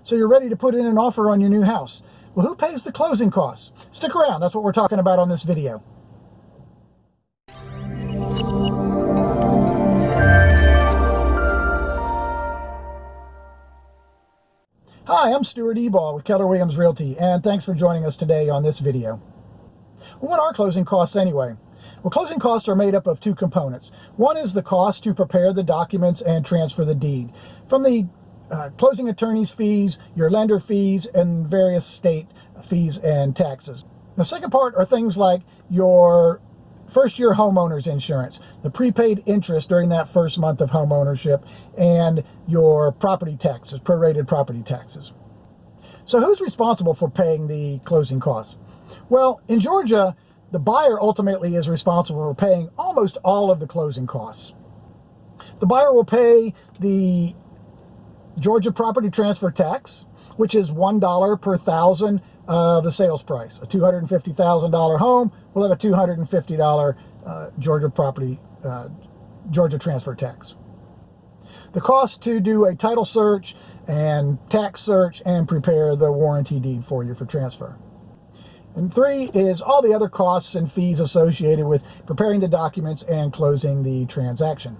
so you're ready to put in an offer on your new house. Well, who pays the closing costs? Stick around, that's what we're talking about on this video. Hi, I'm Stewart Ebaugh with Keller Williams Realty, and thanks for joining us today on this video. Well, what are closing costs anyway? Well, closing costs are made up of two components. One is the cost to prepare the documents and transfer the deed. From the closing attorney's fees, your lender fees, and various state fees and taxes. The second part are things like your first-year homeowner's insurance, the prepaid interest during that first month of home ownership, and your property taxes, prorated property taxes. So who's responsible for paying the closing costs? Well, in Georgia, the buyer ultimately is responsible for paying almost all of the closing costs. The buyer will pay the Georgia property transfer tax, which is $1 per thousand of the sales price. A $250,000 home will have a $250 Georgia transfer tax. The cost to do a title search and tax search and prepare the warranty deed for you for transfer. And 3 is all the other costs and fees associated with preparing the documents and closing the transaction.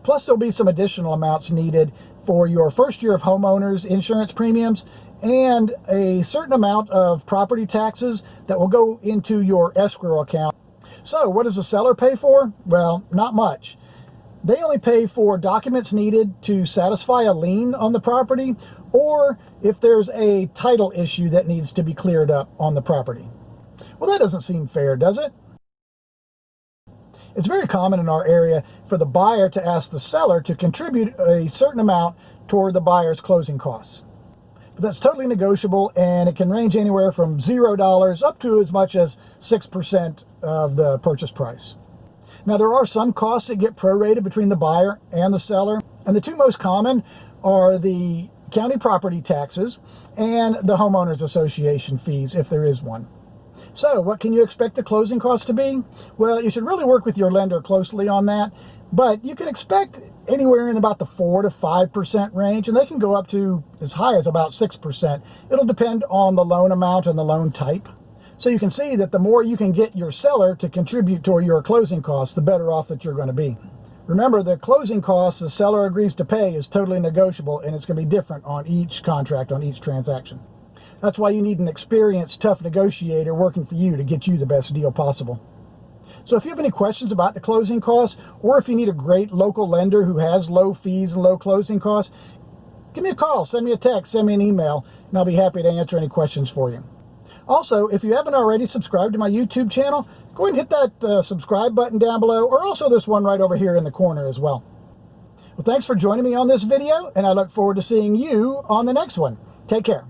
Plus, there'll be some additional amounts needed for your first year of homeowners insurance premiums and a certain amount of property taxes that will go into your escrow account. So what does the seller pay for? Well, not much. They only pay for documents needed to satisfy a lien on the property, or if there's a title issue that needs to be cleared up on the property. Well, that doesn't seem fair, does it? It's very common in our area for the buyer to ask the seller to contribute a certain amount toward the buyer's closing costs. But that's totally negotiable, and it can range anywhere from $0 up to as much as 6% of the purchase price. Now, there are some costs that get prorated between the buyer and the seller, and the two most common are the county property taxes and the homeowners association fees, if there is one. So what can you expect the closing costs to be? Well, you should really work with your lender closely on that, but you can expect anywhere in about the 4 to 5% range, and they can go up to as high as about 6%. It'll depend on the loan amount and the loan type. So you can see that the more you can get your seller to contribute toward your closing costs, the better off that you're going to be. Remember, the closing costs the seller agrees to pay is totally negotiable, and it's going to be different on each contract, on each transaction. That's why you need an experienced, tough negotiator working for you to get you the best deal possible. So if you have any questions about the closing costs, or if you need a great local lender who has low fees and low closing costs, give me a call, send me a text, send me an email, and I'll be happy to answer any questions for you. Also, if you haven't already subscribed to my YouTube channel, go ahead and hit that subscribe button down below, or also this one right over here in the corner as well. Well, thanks for joining me on this video, and I look forward to seeing you on the next one. Take care.